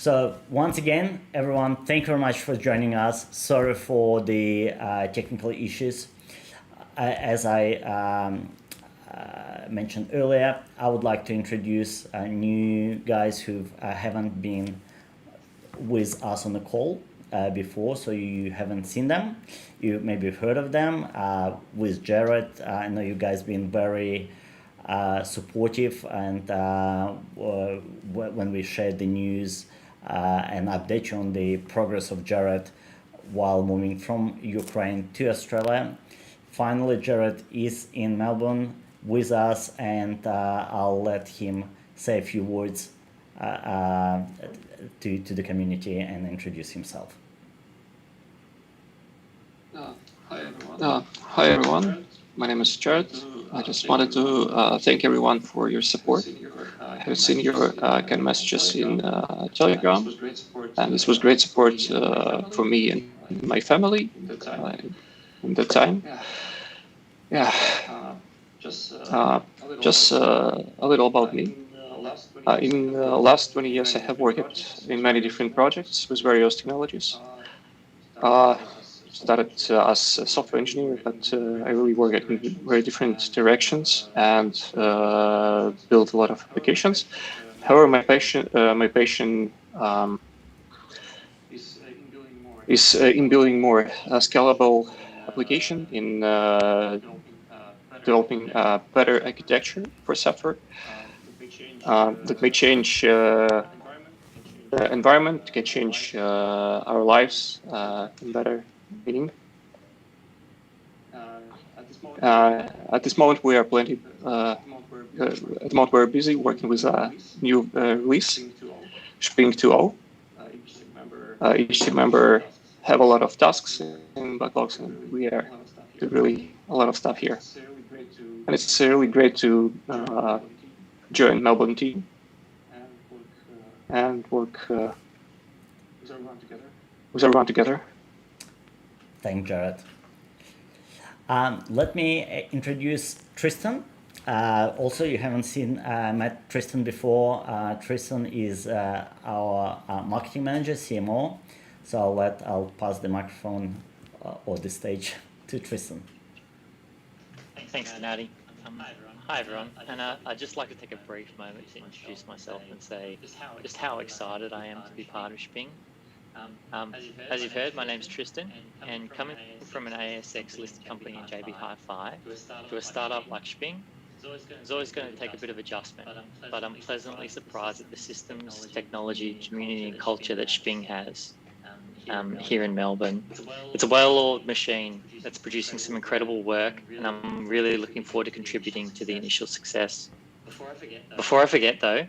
So once again, everyone, thank you very much for joining us. Sorry for the technical issues. As I mentioned earlier, I would like to introduce new guys who haven't been with us on the call before, so you haven't seen them. You maybe heard of them. With Jared, I know you guys been very supportive, and when we shared the news and update you on the progress of Jared while moving from Ukraine to Australia. Finally, Jared is in Melbourne with us, and I'll let him say a few words to the community and introduce himself. Hi everyone, my name is Jared. I just wanted to thank everyone for your support. I have seen your kind of messages in Telegram, and this was great support for me and my family in that time. Yeah, just a little about me. In the last 20 years, I have worked in many different projects with various technologies. Started as a software engineer, but I really worked in very different directions and built a lot of applications. However, my passion is in building more scalable application, in developing better architecture for software that may change the environment, can change our lives in better meaning. At this moment, we are plenty. At the moment, we're busy working with a new release, Shping 2.0. Each team member have a lot of tasks and backlogs, and we are doing really a lot of stuff here. And it's really great to join Melbourne team and work with everyone together. Thank Jared. Let me introduce Tristan. Also, you haven't met Tristan before. Tristan is our marketing manager, CMO. So I'll pass the microphone or the stage to Tristan. Thanks, Gennady. Hi everyone, and I'd just like to take a brief moment to introduce myself and say just how excited I am to be part of Shping. As you've heard, my name's Tristan, and coming from an ASX listed company in JB Hi-Fi to a startup like Shping, it's always going to take a bit of adjustment, but I'm pleasantly surprised at the systems, technology, community and culture that Shping has here in Melbourne. It's a well-oiled machine that's producing some incredible work, and I'm really looking forward to contributing to the initial success. Before I forget though,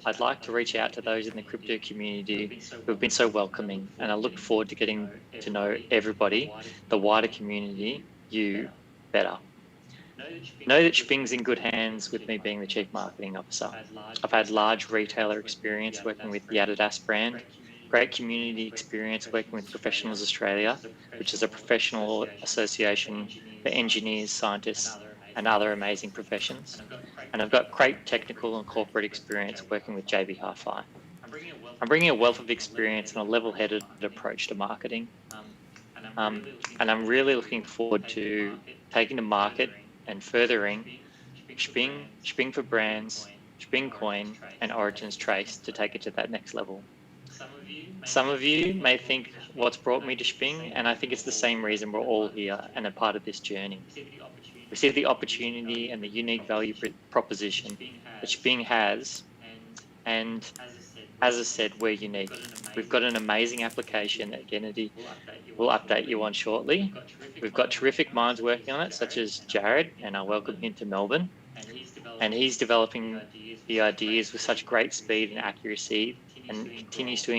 I'd like to reach out to those in the crypto community who have been so welcoming, and I look forward to getting to know everybody, the wider community, you better. Know that Shping's in good hands with me being the Chief Marketing Officer. I've had large retailer experience working with the Adidas brand, great community experience working with Professionals Australia, which is a professional association for engineers, scientists, and other amazing professions. And I've got great technical and corporate experience working with JB Hi-Fi. I'm bringing a wealth of experience and a level-headed approach to marketing. And I'm really looking forward to taking to market and furthering Shping for brands, Shping Coin, and Origins Trace to take it to that next level. Some of you may think what's brought me to Shping, and I think it's the same reason we're all here and a part of this journey. We see the opportunity and the unique value proposition that Shping has, and as I said, we're unique. We've got an amazing application that Gennady will update you on shortly. We've got terrific minds working on it, such as Jared, and I welcome him to Melbourne. And he's developing the ideas with such great speed and accuracy, and it continues to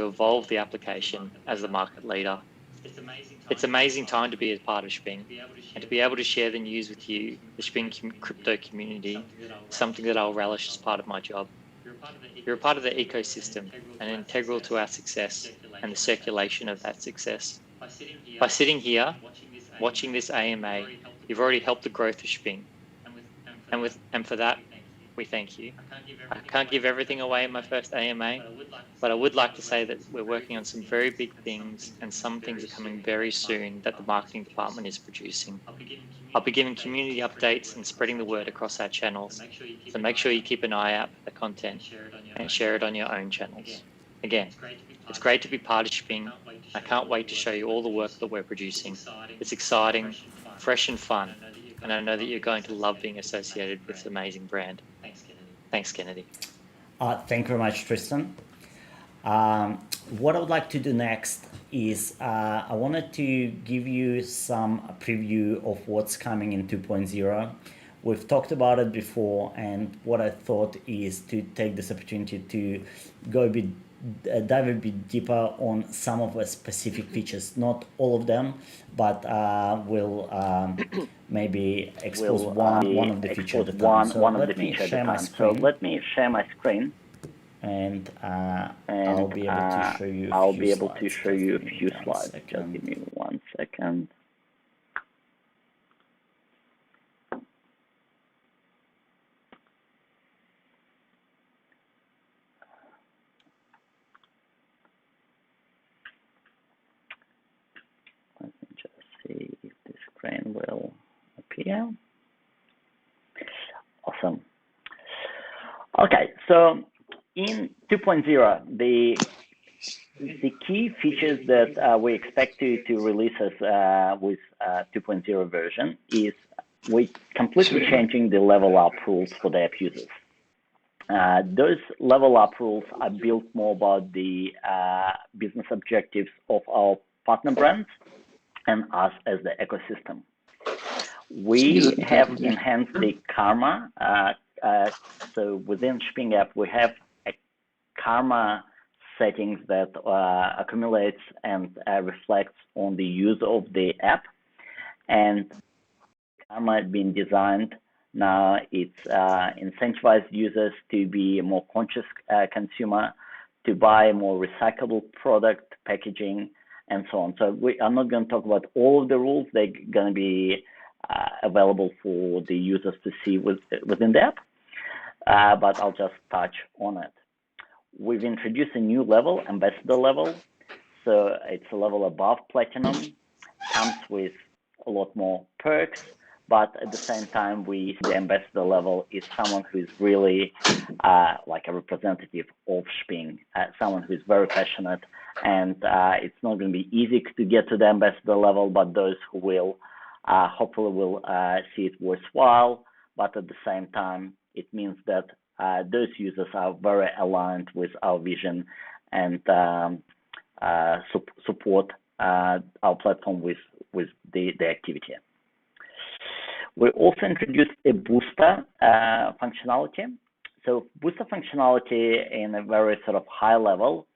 evolve the application as the market leader. It's an amazing time to be a part of Shping, and to be able to share the news with you, the Shping crypto community, something that I'll relish as part of my job. You're a part of the ecosystem and integral to our success and the circulation of that success. By sitting here, watching this AMA, you've already helped the growth of Shping. And for that, we thank you. I can't give everything away in my first AMA, but I would like to say that we're working on some very big things, and some things are coming very soon that the marketing department is producing. I'll be giving community updates and spreading the word across our channels, so make sure you keep an eye out for the content and share it on your own channels. Again, it's great to be part of Shping. I can't wait to show you all the work that we're producing. It's exciting, fresh and fun, and I know that you're going to love being associated with this amazing brand. Thanks, Kennedy. Thank you very much, Tristan. What I would like to do next is I wanted to give you some preview of what's coming in 2.0. We've talked about it before, and what I thought is to take this opportunity to go a bit dive a bit deeper on some of the specific features, not all of them, but we'll maybe expose one of the features at a time. So let me share my screen. So let me share my screen, and I'll be able to show you a few slides. Just give me 1 second. Let me just see if the screen will appear. Awesome. Okay, so in 2.0, the key features that we expect to release with 2.0 version is we're completely changing the level up rules for the app users. Those level up rules are built more about the business objectives of our partner brands and us as the ecosystem. We have enhanced the karma. So within Shping app, we have a karma settings that accumulates and reflects on the use of the app. And karma has been designed. Now it's incentivized users to be a more conscious consumer, to buy more recyclable product packaging, and so on. So I'm not going to talk about all of the rules. They're going to be available for the users to see within the app, but I'll just touch on it. We've introduced a new level, ambassador level. So it's a level above platinum, comes with a lot more perks, but at the same time, the ambassador level is someone who is really like a representative of Shping, someone who is very passionate, and it's not going to be easy to get to the ambassador level, but those who will hopefully will see it worthwhile. But at the same time, it means that those users are very aligned with our vision and support our platform with the activity. We also introduced a booster functionality. So booster functionality in a very sort of high level,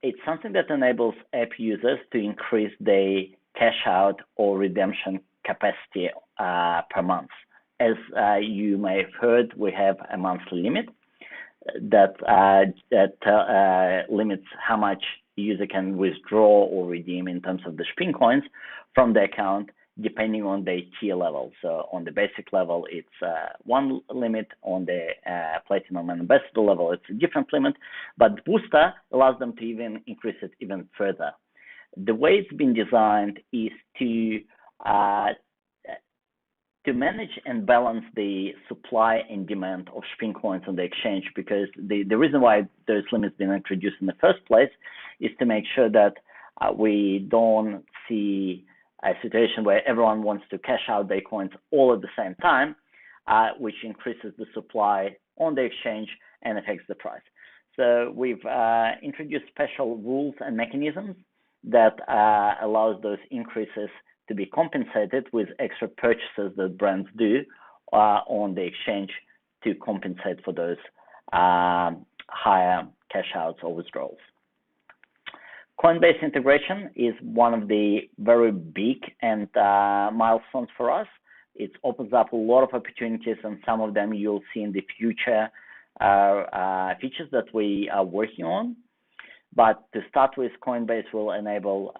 it's something that enables app users to increase their cash out or redemption capacity per month. As you may have heard, we have a monthly limit that limits how much user can withdraw or redeem in terms of the Shping coins from the account, depending on the tier level. So on the basic level, it's one limit. On the platinum and ambassador level, it's a different limit. But Booster allows them to even increase it even further. The way it's been designed is to manage and balance the supply and demand of Shping coins on the exchange, because the reason why those limits been introduced in the first place is to make sure that we don't see a situation where everyone wants to cash out their coins all at the same time, which increases the supply on the exchange and affects the price. So we've introduced special rules and mechanisms that allows those increases to be compensated with extra purchases that brands do on the exchange to compensate for those higher cash outs or withdrawals. Coinbase integration is one of the very big and milestones for us. It opens up a lot of opportunities, and some of them you'll see in the future features that we are working on. But to start with, Coinbase will enable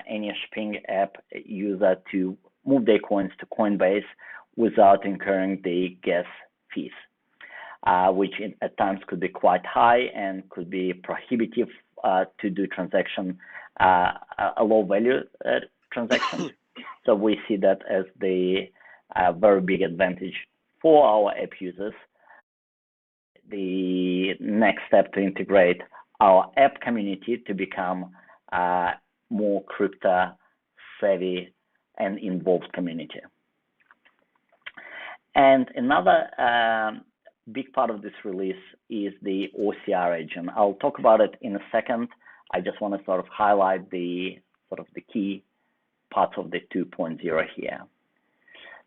any Shping app user to move their coins to Coinbase without incurring the gas fees. which at times could be quite high and could be prohibitive to do transaction, a low value transaction. So we see that as the very big advantage for our app users. The next step to integrate our app community to become more crypto savvy and involved community. And another big part of this release is the OCR engine. I'll talk about it in a second. I just want to sort of highlight the key parts of the 2.0 here.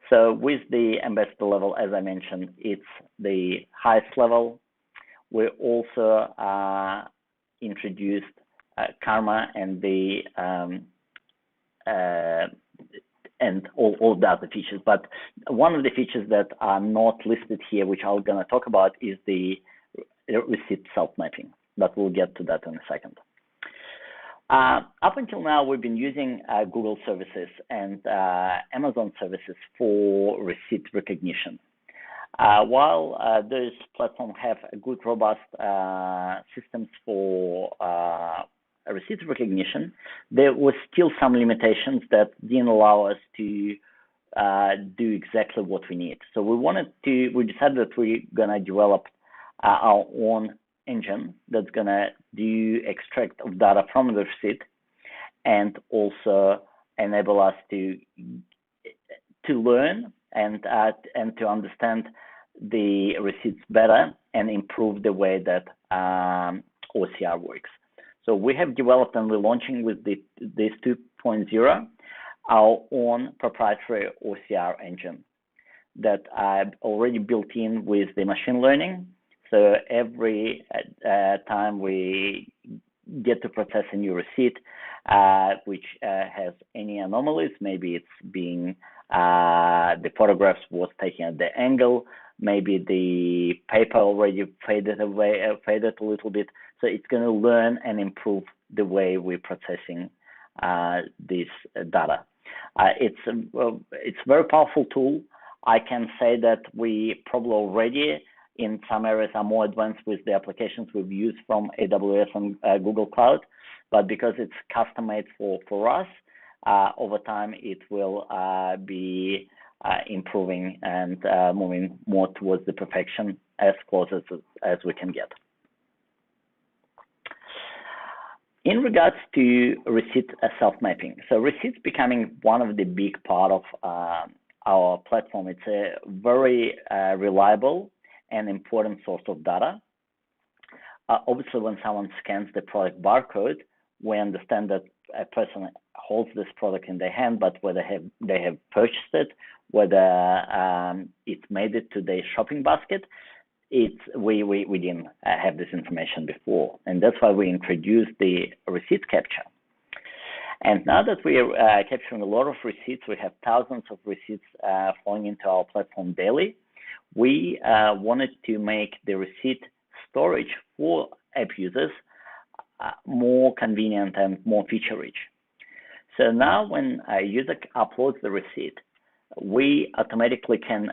So with the ambassador level, as I mentioned, it's the highest level. We also introduced Karma and the and all the other features. But one of the features that are not listed here, which I'm going to talk about, is the receipt self-mapping. But we'll get to that in a second. Up until now, we've been using Google services and Amazon services for receipt recognition. While those platforms have a good, robust systems for receipt recognition, there was still some limitations that didn't allow us to do exactly what we need. So we decided that we're gonna develop our own engine that's gonna do extract of data from the receipt and also enable us to learn and to understand the receipts better and improve the way that OCR works. So we have developed and we're launching with this 2.0 our own proprietary OCR engine that I've already built in with the machine learning. So every time we get to process a new receipt, which has any anomalies, maybe it's being the photographs was taken at the angle, maybe the paper already faded a little bit. So it's going to learn and improve the way we're processing this data. It's a very powerful tool. I can say that we probably already in some areas are more advanced with the applications we've used from AWS and Google Cloud, but because it's custom made for us, over time it will be improving and moving more towards the perfection as close as we can get. In regards to receipt self-mapping, so receipts becoming one of the big part of our platform. It's a very reliable and important source of data. Obviously, when someone scans the product barcode, we understand that a person holds this product in their hand, but whether they have purchased it, whether it made it to their shopping basket, we didn't have this information before, and that's why we introduced the receipt capture. And now that we are capturing a lot of receipts, we have thousands of receipts flowing into our platform daily. We wanted to make the receipt storage for app users more convenient and more feature-rich. So now when a user uploads the receipt, we automatically can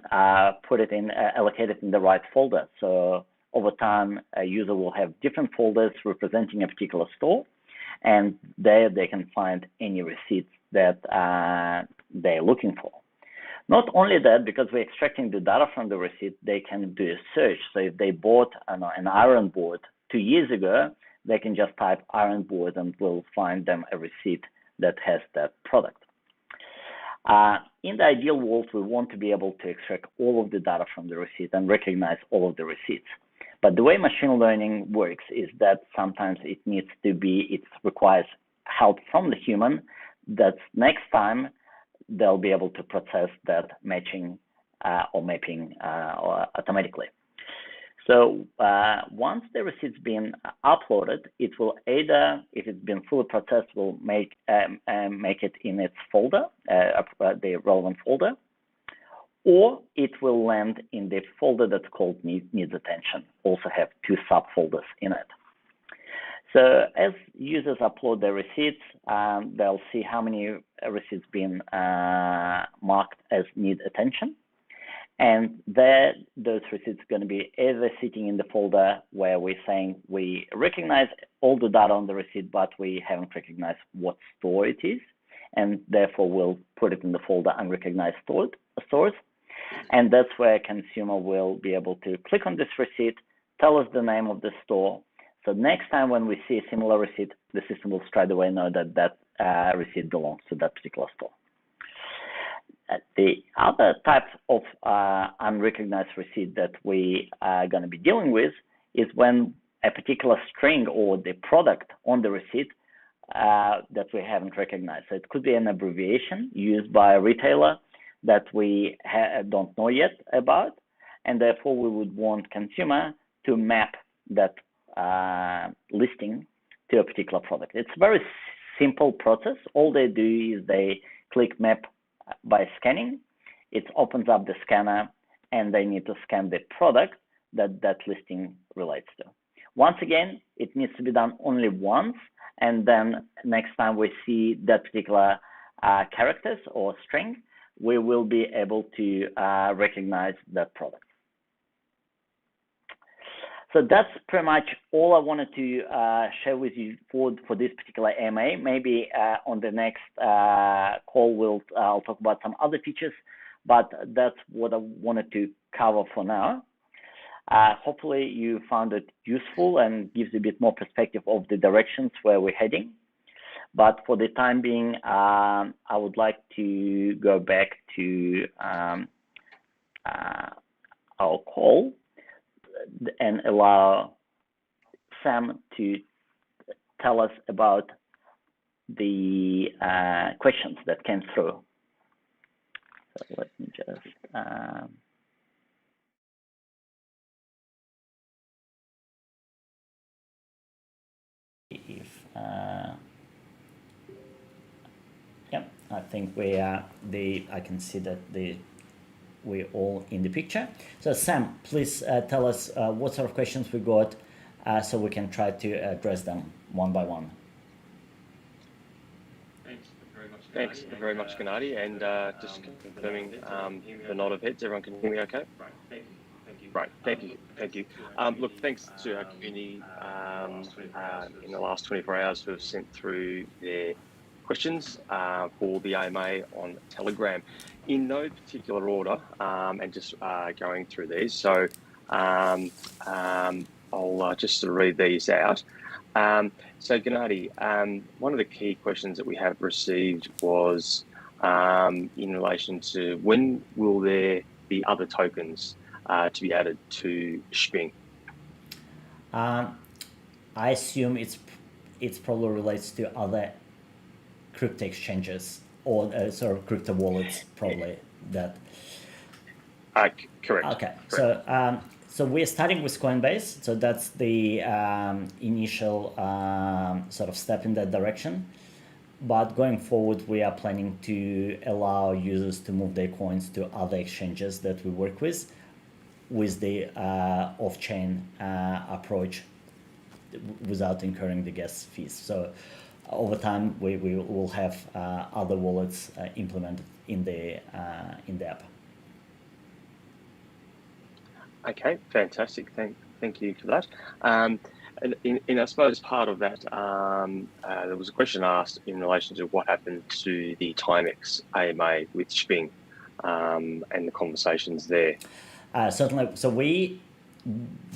put it in, allocate it in the right folder. So over time, a user will have different folders representing a particular store, and there they can find any receipts that they're looking for. Not only that, because we're extracting the data from the receipt, they can do a search. So if they bought an iron board 2 years ago, they can just type iron board and will find them a receipt that has that product. In the ideal world, we want to be able to extract all of the data from the receipt and recognize all of the receipts. But the way machine learning works is that sometimes it requires help from the human. That next time they'll be able to process that matching or mapping automatically. So once the receipt's been uploaded, it will either, if it's been fully processed, will make it in its folder, the relevant folder, or it will land in the folder that's called needs attention. Also have 2 subfolders in it. So as users upload their receipts, they'll see how many receipts been marked as need attention. And there, those receipts are going to be either sitting in the folder where we're saying we recognize all the data on the receipt, but we haven't recognized what store it is. And therefore, we'll put it in the folder unrecognized stores. And that's where a consumer will be able to click on this receipt, tell us the name of the store. So next time when we see a similar receipt, the system will straight away know that that receipt belongs to that particular store. The other type of unrecognized receipt that we are going to be dealing with is when a particular string or the product on the receipt that we haven't recognized. So it could be an abbreviation used by a retailer that we don't know yet about, and therefore we would want consumer to map that listing to a particular product. It's a very simple process. All they do is they click map by scanning. It opens up the scanner, and they need to scan the product that that listing relates to. Once again, it needs to be done only once, and then next time we see that particular characters or string, we will be able to recognize that product. So that's pretty much all I wanted to share with you for this particular AMA. Maybe on the next call I'll talk about some other features, but that's what I wanted to cover for now. Hopefully you found it useful and gives a bit more perspective of the directions where we're heading. But for the time being, I would like to go back to our call and allow Sam to tell us about the questions that came through. So let me just yep, I think we are I can see that we're all in the picture. So Sam, please tell us what sort of questions we got so we can try to address them one by one. Thanks very much, Gennady. And just confirming the nod of heads, everyone can hear me okay? Right, thank you. Look, thanks to our community in the last 24 hours who have sent through their questions for the AMA on Telegram in no particular order, and just going through these. So I'll just sort of read these out. So Gennady, one of the key questions that we have received was in relation to when will there be other tokens to be added to Shping? I assume it's probably relates to other crypto exchanges or sort of crypto wallets, probably that. Correct. Okay, correct. So we're starting with Coinbase, so that's the initial sort of step in that direction. But going forward, we are planning to allow users to move their coins to other exchanges that we work with the off-chain approach without incurring the gas fees. So over time, we will have other wallets implemented in the app. Okay, fantastic. Thank you for that. And I suppose part of that, there was a question asked in relation to what happened to the Timex AMA with Shping and the conversations there. Certainly. So we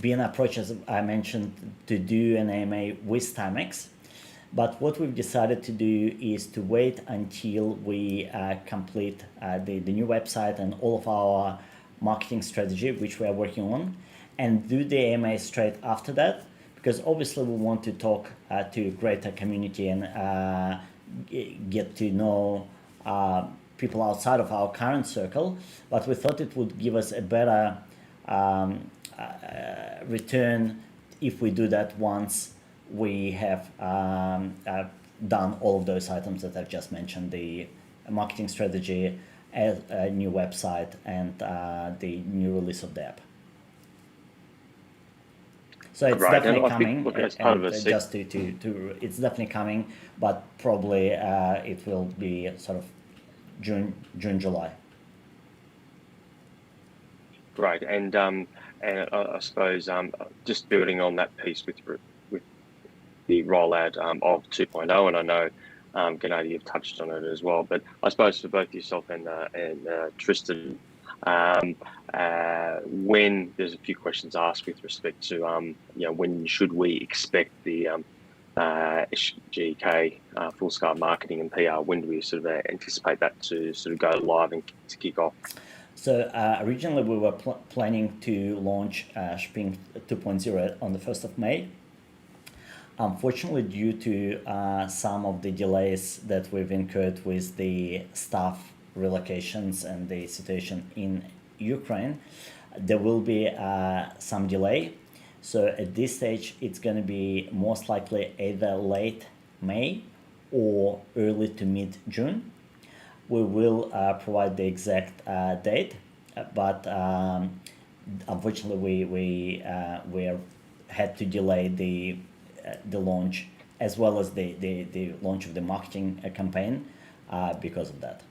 been approached, as I mentioned, to do an AMA with Timex. But what we've decided to do is to wait until we complete the new website and all of our marketing strategy, which we are working on, and do the AMA straight after that, because obviously we want to talk to a greater community and get to know people outside of our current circle, but we thought it would give us a better return if we do that once we have done all of those items that I've just mentioned, the marketing strategy, a new website, and the new release of the app. So it's definitely coming, just to it's definitely coming, but probably it will be sort of June, July. Great, and I suppose just building on that piece with the rollout of 2.0, and I know Gennady, you've touched on it as well. But I suppose for both yourself and Tristan, when there's a few questions asked with respect to when should we expect the SGK full scale marketing and PR? When do we sort of anticipate that to sort of go live and to kick off? So originally we were planning to launch Shping 2.0 on the 1st of May. Unfortunately, due to some of the delays that we've incurred with the staff relocations and the situation in Ukraine, there will be some delay. So at this stage, it's going to be most likely either late May or early to mid-June. We will provide the exact date, but unfortunately we had to delay the launch as well as the launch of the marketing campaign because of that.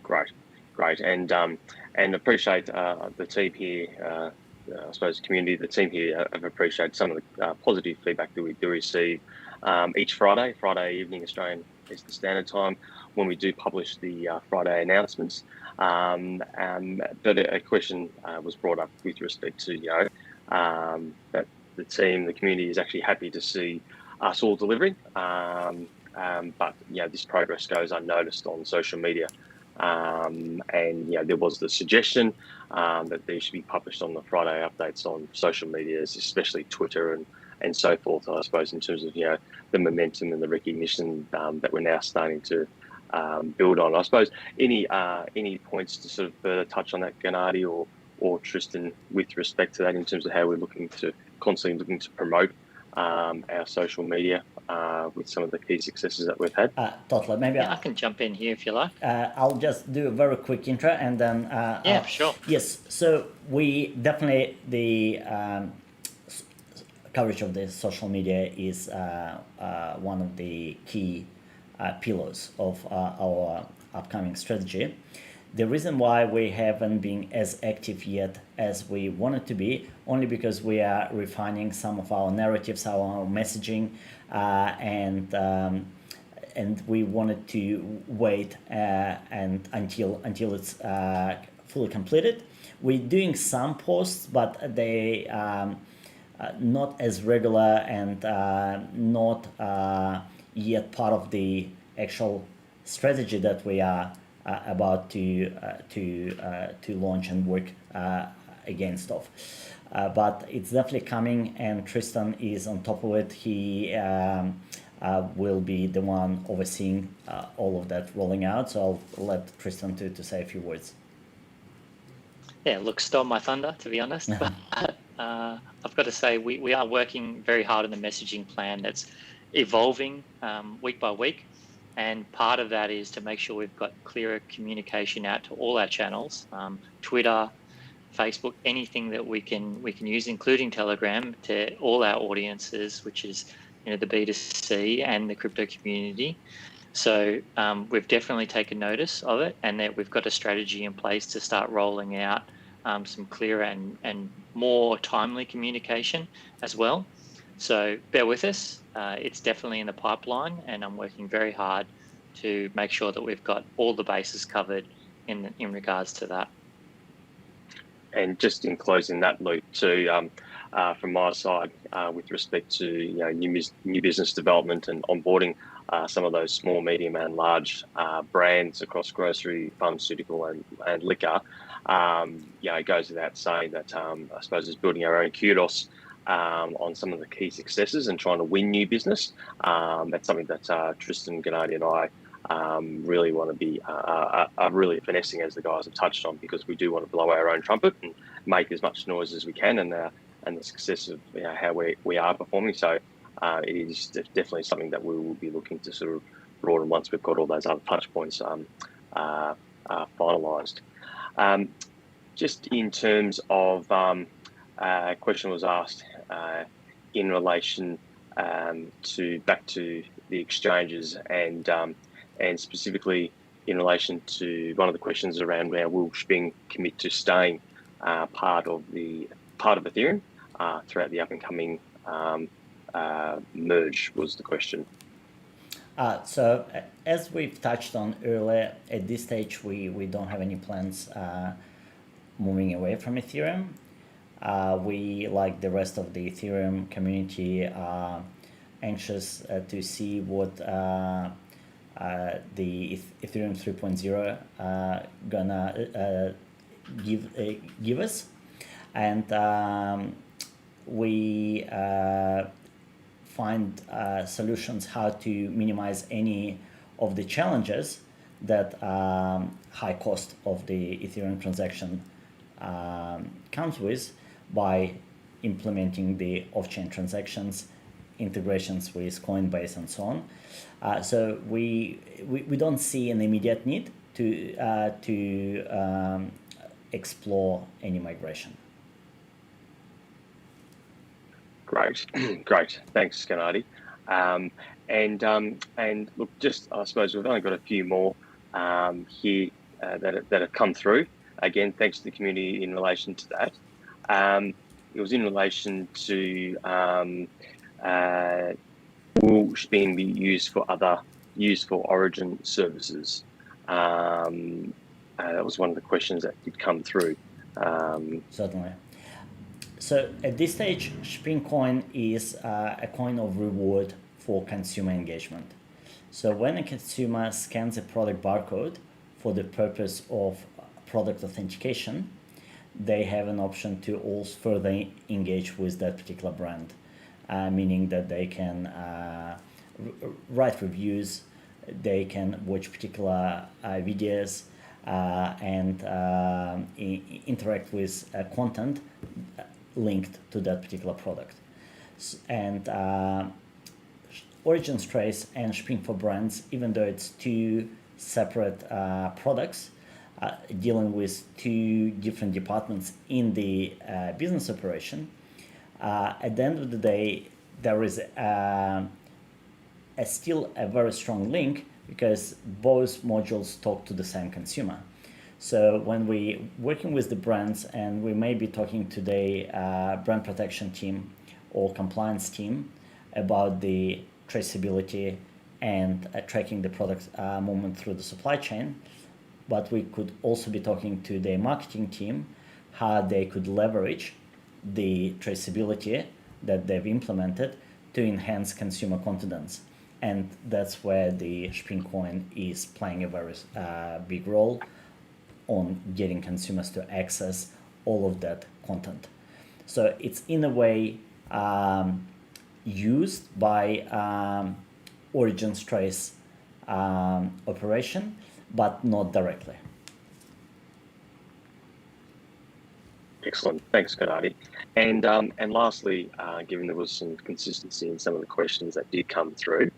Great, and appreciate the team here. I suppose the community, the team here have appreciated some of the positive feedback that we do receive each Friday evening Australian Eastern Standard Time, when we do publish the Friday announcements. But a question was brought up with respect to that the team, the community is actually happy to see us all delivering, but this progress goes unnoticed on social media. And there was the suggestion that these should be published on the Friday updates on social medias, especially Twitter and so forth. I suppose in terms of the momentum and the recognition that we're now starting to build on. I suppose any points to sort of further touch on that, Gennady or Tristan, with respect to that, in terms of how we're constantly looking to promote our social media with some of the key successes that we've had. Totally. Maybe I can jump in here if you like. I'll just do a very quick intro and then. Sure. Yes. So we definitely the coverage of the social media is one of the key pillars of our upcoming strategy. The reason why we haven't been as active yet as we wanted to be, only because we are refining some of our narratives, our messaging, and we wanted to wait and until it's fully completed. We're doing some posts, but they not as regular and not yet part of the actual strategy that we are about to launch and work against of. But it's definitely coming, and Tristan is on top of it. He will be the one overseeing all of that rolling out. So I'll let Tristan to say a few words. Yeah, look, stole my thunder, to be honest. But I've got to say, we are working very hard on the messaging plan that's evolving week by week. And part of that is to make sure we've got clearer communication out to all our channels, Twitter, Facebook, anything that we can use, including Telegram, to all our audiences, which is the B2C and the crypto community. So we've definitely taken notice of it, and that we've got a strategy in place to start rolling out some clearer and more timely communication as well. So bear with us. It's definitely in the pipeline, and I'm working very hard to make sure that we've got all the bases covered in regards to that. And just in closing that loop too, from my side, with respect to new business development and onboarding some of those small, medium, and large brands across grocery, pharmaceutical, and liquor, it goes without saying that I suppose it's building our own kudos on some of the key successes and trying to win new business. That's something that Tristan, Gennady, and I really want to be really finessing, as the guys have touched on, because we do want to blow our own trumpet and make as much noise as we can, and the success of how we are performing. So it is definitely something that we will be looking to sort of broaden once we've got all those other touch points finalised. Just in terms of a question was asked in relation to back to the exchanges and specifically in relation to one of the questions around how will Shping commit to staying part of Ethereum throughout the up and coming merge was the question. So as we've touched on earlier, at this stage we don't have any plans moving away from Ethereum. We, like the rest of the Ethereum community, are anxious to see what the Ethereum 3.0 gonna give us, and we find solutions how to minimize any of the challenges that high cost of the Ethereum transaction comes with by implementing the off-chain transactions, integrations with Coinbase and so on. So we don't see an immediate need to explore any migration. Great, great. Thanks, Gennady. And look, just I suppose we've only got a few more here that have come through. Again, thanks to the community in relation to that. It was in relation to will Shping be used for other useful Origin services? That was one of the questions that did come through. Certainly. So at this stage, Shping coin is a coin of reward for consumer engagement. So when a consumer scans a product barcode for the purpose of product authentication, they have an option to also further engage with that particular brand, meaning that they can write reviews, they can watch particular videos, and interact with content linked to that particular product. And Origin Trace and Shping for Brands, even though it's two separate products dealing with two different departments in the business operation, at the end of the day, there is still a very strong link because both modules talk to the same consumer. So when we working with the brands, and we may be talking to the brand protection team or compliance team about the traceability and tracking the product movement through the supply chain, but we could also be talking to the marketing team how they could leverage the traceability that they've implemented to enhance consumer confidence. And that's where the Shping coin is playing a very big role on getting consumers to access all of that content. So it's in a way used by Origin Trace operation, but not directly. Excellent, thanks, Gennady. And lastly, given there was some consistency in some of the questions that did come through,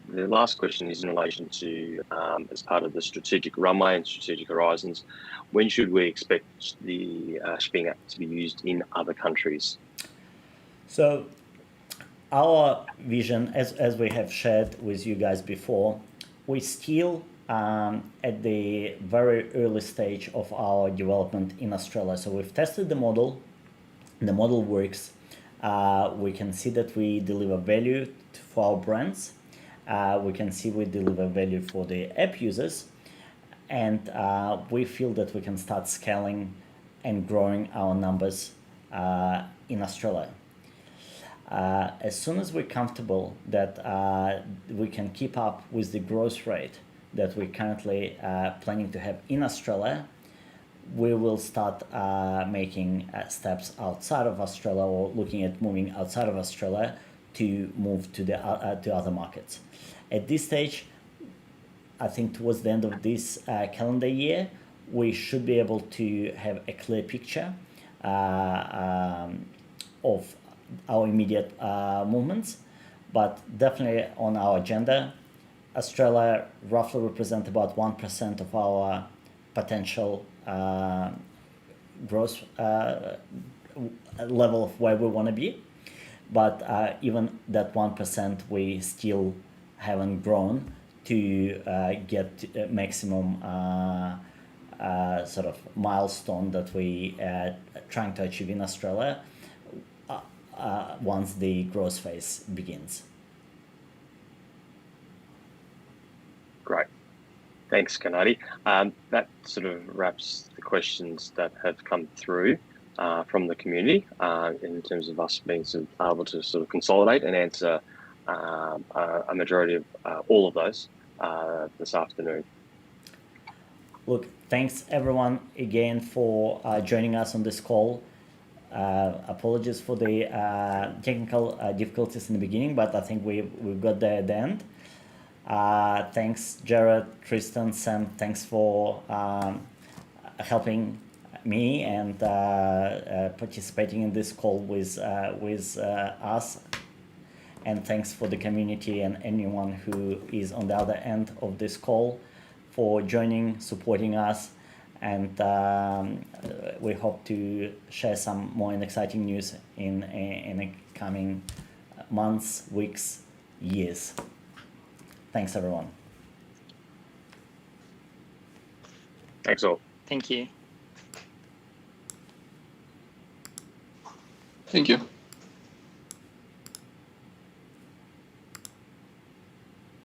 the last question is in relation to, as part of the strategic runway and strategic horizons, when should we expect the Shping app to be used in other countries? So our vision, as we have shared with you guys before, we still at the very early stage of our development in Australia. So we've tested the model works. We can see that we deliver value for our brands. We can see we deliver value for the app users, and we feel that we can start scaling and growing our numbers in Australia. As soon as we're comfortable that we can keep up with the growth rate that we're currently planning to have in Australia, we will start making steps outside of Australia, or looking at moving outside of Australia to move to the to other markets. At this stage, I think towards the end of this calendar year, we should be able to have a clear picture of our immediate movements, but definitely on our agenda. Australia roughly represents about 1% of our potential growth level of where we want to be, but even that 1%, we still haven't grown to get maximum sort of milestone that we trying to achieve in Australia once the growth phase begins. Great. Thanks, Kanadi. That sort of wraps the questions that have come through from the community in terms of us being able to sort of consolidate and answer a majority of all of those this afternoon. Look, thanks everyone again for joining us on this call. Apologies for the technical difficulties in the beginning, but I think we've got there at the end. Thanks, Jared, Tristan, Sam. Thanks for helping me and participating in this call with us. And thanks for the community and anyone who is on the other end of this call for joining, supporting us. And we hope to share some more exciting news in the coming months, weeks, years. Thanks, everyone. Thanks all. Thank you. Thank you.